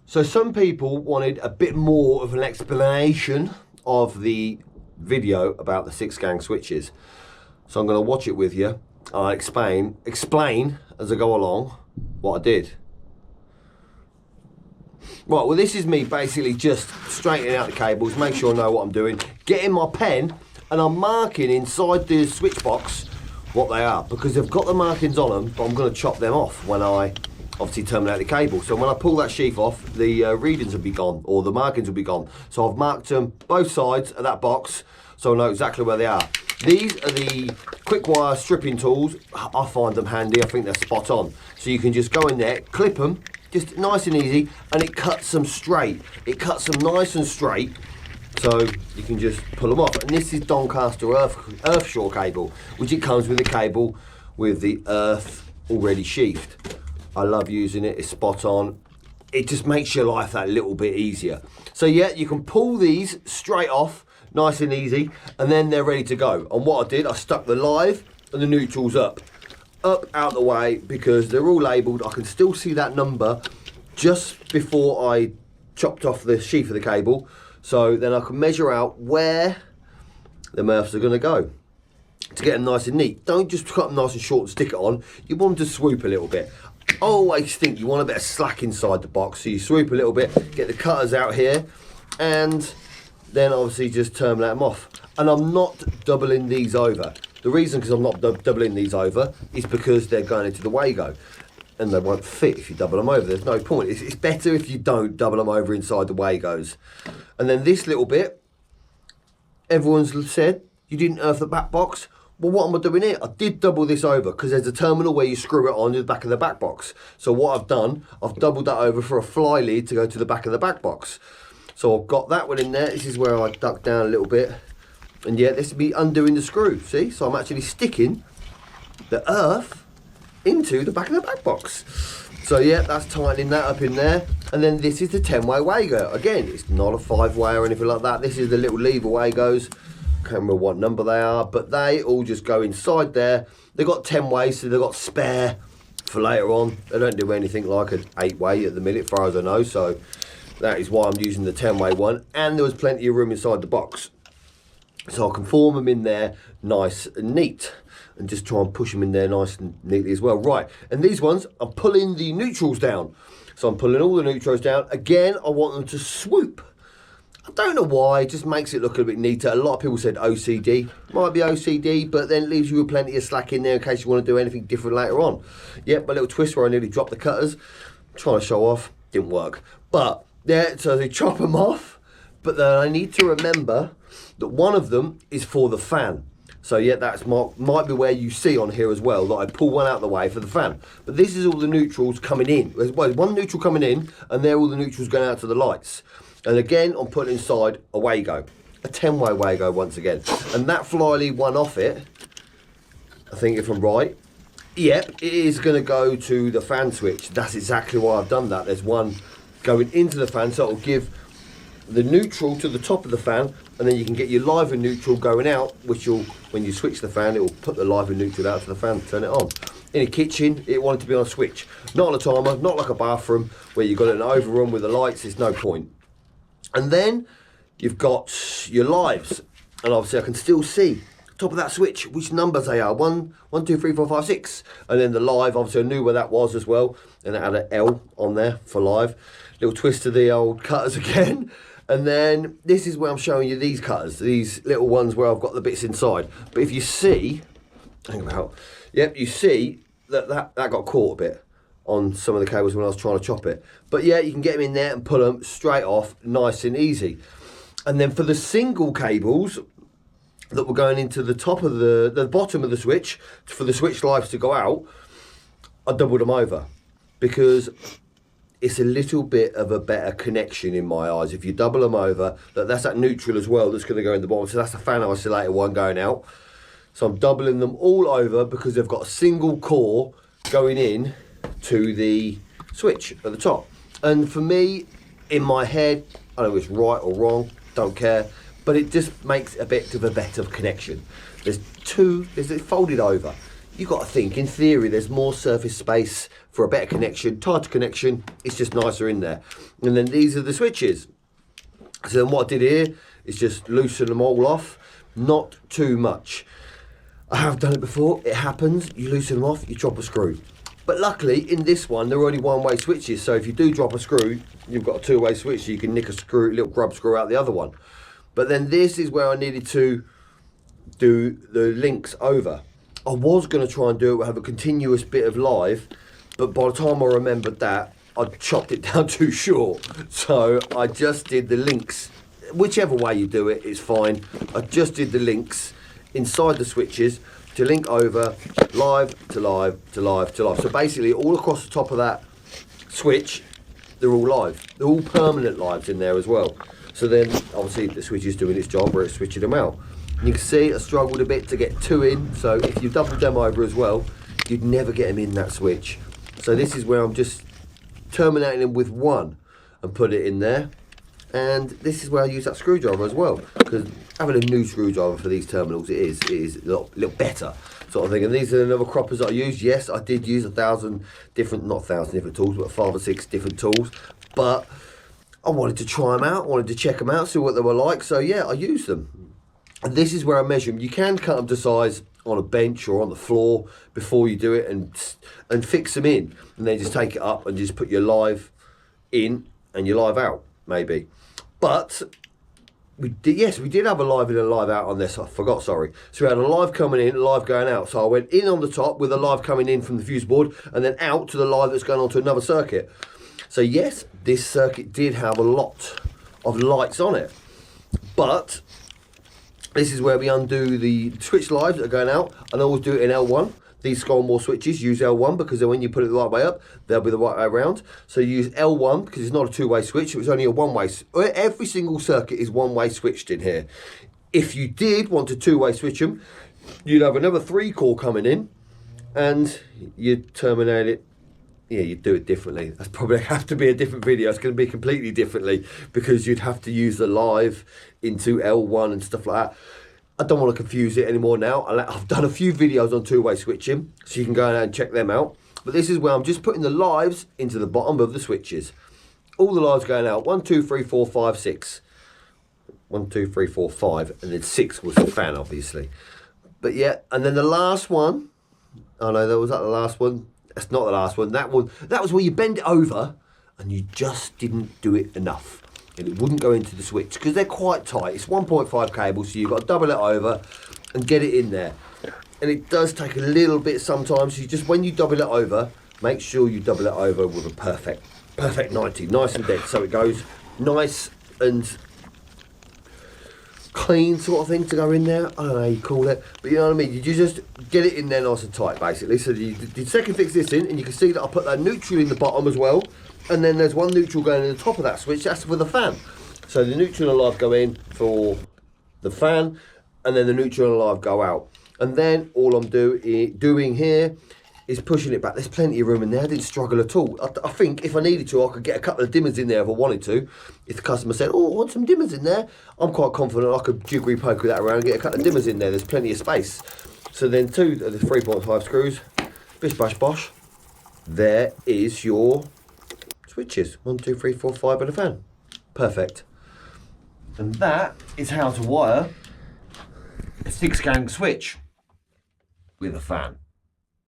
So some people wanted a bit more of an explanation of the video about the 6-gang switches. So I'm going to watch it with you. I'll explain as I go along what I did. Right, well this is me basically just straightening out the cables, make sure I know what I'm doing, getting my pen, and I'm marking inside the switch box what they are, because they've got the markings on them, but I'm going to chop them off when I obviously terminate the cable. So when I pull that sheath off, the readings will be gone, or the markings will be gone. So I've marked them both sides of that box, so I know exactly where they are. These are the quick wire stripping tools. I find them handy, I think they're spot on. So you can just go in there, clip them, just nice and easy, and it cuts them straight. It cuts them nice and straight, so you can just pull them off. And this is Doncaster earth shore cable, which it comes with a cable with the earth already sheathed. I love using it, it's spot on. It just makes your life that little bit easier. So yeah, you can pull these straight off, nice and easy, and then they're ready to go. And what I did, I stuck the live and the neutrals up out the way, because they're all labelled. I can still see that number just before I chopped off the sheath of the cable, so then I can measure out where the earths are going to go to get them nice and neat. Don't just cut them nice and short and stick it on. You want them to swoop a little bit. I always think you want a bit of slack inside the box, so you swoop a little bit, get the cutters out here, and then obviously just terminate them off. And I'm not doubling these over. The reason because I'm not doubling these over is because they're going into the Wago, and they won't fit if you double them over. There's no point. It's better if you don't double them over inside the Wagos. And then this little bit, everyone's said you didn't earth the back box. Well, what am I doing here? I did double this over because there's a terminal where you screw it on to the back of the back box. So what I've done, I've doubled that over for a fly lead to go to the back of the back box. So I've got that one in there. This is where I duck down a little bit. And yeah, this will be undoing the screw, see? So I'm actually sticking the earth into the back of the back box. So yeah, that's tightening that up in there. And then this is the 10-way Wago. Again, it's not a 5-way or anything like that. This is the little lever Wagos. Can't remember what number they are, but they all just go inside there. They've got 10 ways, so they've got spare for later on. They don't do anything like an 8-way at the minute, as far as I know, so that is why I'm using the 10-way one. And there was plenty of room inside the box, so I can form them in there nice and neat, and just try and push them in there nice and neatly as well. Right, and these ones, I'm pulling the neutrals down. So I'm pulling all the neutrals down. Again, I want them to swoop. I don't know why, it just makes it look a little bit neater. A lot of people said OCD. Might be OCD, but then it leaves you with plenty of slack in there in case you want to do anything different later on. Yep, my little twist where I nearly dropped the cutters. Trying to show off, didn't work. But, yeah, so they chop them off, but then I need to remember that one of them is for the fan. So yeah, that's might be where you see on here as well that I pull one out of the way for the fan. But this is all the neutrals coming in. There's one neutral coming in, and they're all the neutrals going out to the lights. And again, I'm putting inside a Wago, a 10-way Wago once again. And that fly lead one off it, I think if I'm right, yep, it is going to go to the fan switch. That's exactly why I've done that. There's one going into the fan, so it'll give the neutral to the top of the fan, and then you can get your live and neutral going out, which will, when you switch the fan, it will put the live and neutral out to the fan, turn it on. In a kitchen, it wanted to be on a switch. Not on a timer, not like a bathroom, where you've got an overrun with the lights, there's no point. And then you've got your lives, and obviously I can still see top of that switch which numbers they are. 1, 2, 3, 4, 5, 6. And then the live, obviously I knew where that was as well, and it had an L on there for live. Little twist to the old cutters again. And then this is where I'm showing you these cutters, these little ones where I've got the bits inside. But if you see, hang about, yep, you see that got caught a bit on some of the cables when I was trying to chop it. But yeah, you can get them in there and pull them straight off, nice and easy. And then for the single cables that were going into the top of the bottom of the switch, for the switch lives to go out, I doubled them over, because it's a little bit of a better connection in my eyes. If you double them over, that's that neutral as well that's going to go in the bottom. So that's the fan isolator one going out. So I'm doubling them all over because they've got a single core going in to the switch at the top. And for me, in my head, I don't know if it's right or wrong, don't care, but it just makes a bit of a better connection. There's it folded over. you've got to think, in theory, there's more surface space for a better connection, tighter connection, it's just nicer in there. And then these are the switches. So then what I did here is just loosen them all off, not too much. I have done it before, it happens, you loosen them off, you drop a screw. But luckily, in this one, they're only one-way switches, so if you do drop a screw, you've got a two-way switch, so you can nick a screw, little grub screw out the other one. But then this is where I needed to do the links over. I was going to try and do it, have a continuous bit of live, but by the time I remembered that, I chopped it down too short. So I just did the links. Whichever way you do it, it's fine. I just did the links inside the switches to link over live to live to live to live. So basically all across the top of that switch, they're all live. They're all permanent lives in there as well. So then obviously the switch is doing its job where it's switching them out. And you can see I struggled a bit to get two in. So if you double them over as well, you'd never get them in that switch. So this is where I'm just terminating them with one and put it in there. And this is where I use that screwdriver as well, because having a new screwdriver for these terminals, it is a little better sort of thing. And these are the other croppers that I use. Yes, I did use 1,000 different, not 1,000 different tools, but 5 or 6 different tools. But I wanted to try them out, I wanted to check them out, see what they were like. So yeah, I used them. And this is where I measure them. You can cut them to size on a bench or on the floor before you do it and fix them in. And then just take it up and just put your live in and your live out, maybe. But we did have a live in and a live out on this. I forgot, sorry. So we had a live coming in, a live going out. So I went in on the top with a live coming in from the fuse board and then out to the live that's going on to another circuit. So yes, this circuit did have a lot of lights on it. But this is where we undo the switch lives that are going out, and I always do it in L1. These Scoremore switches use L1 because then when you put it the right way up, they'll be the right way around. So you use L1 because it's not a two-way switch, it's only a one-way. Every single circuit is one-way switched in here. If you did want to two-way switch them, you'd have another 3-core coming in and you'd terminate it. Yeah, you'd do it differently. That's probably have to be a different video. It's going to be completely differently because you'd have to use the live into L1 and stuff like that. I don't want to confuse it anymore now. I've done a few videos on two-way switching, so you can go and check them out. But this is where I'm just putting the lives into the bottom of the switches. All the lives going out. 1, 2, 3, 4, 5, 6. 1, 2, 3, 4, 5. And then 6 was the fan, obviously. But yeah, and then the last one. Oh no, that was that the last one. That's not the last one. That was where you bend it over and you just didn't do it enough. And it wouldn't go into the switch because they're quite tight. It's 1.5 cable, so you've got to double it over and get it in there. And it does take a little bit sometimes. So you just, when you double it over, make sure you double it over with a perfect 90, nice and dead. So it goes nice and clean sort of thing to go in there. I don't know how you call it, but you know what I mean. You just get it in there nice and tight, basically. So you second fix this in, and you can see that I put that neutral in the bottom as well. And then there's one neutral going in the top of that switch, that's for the fan. So the neutral and live go in for the fan, and then the neutral and live go out. And then all I'm doing here is pushing it back. There's plenty of room in there, I didn't struggle at all. I think if I needed to, I could get a couple of dimmers in there if I wanted to. If the customer said, oh, I want some dimmers in there, I'm quite confident I could jiggery poke that around and get a couple of dimmers in there. There's plenty of space. So then 2 of the 3.5 screws, bish bash bosh, there is your switches. 1, 2, 3, 4, 5 and a fan. Perfect. And that is how to wire a 6-gang switch with a fan.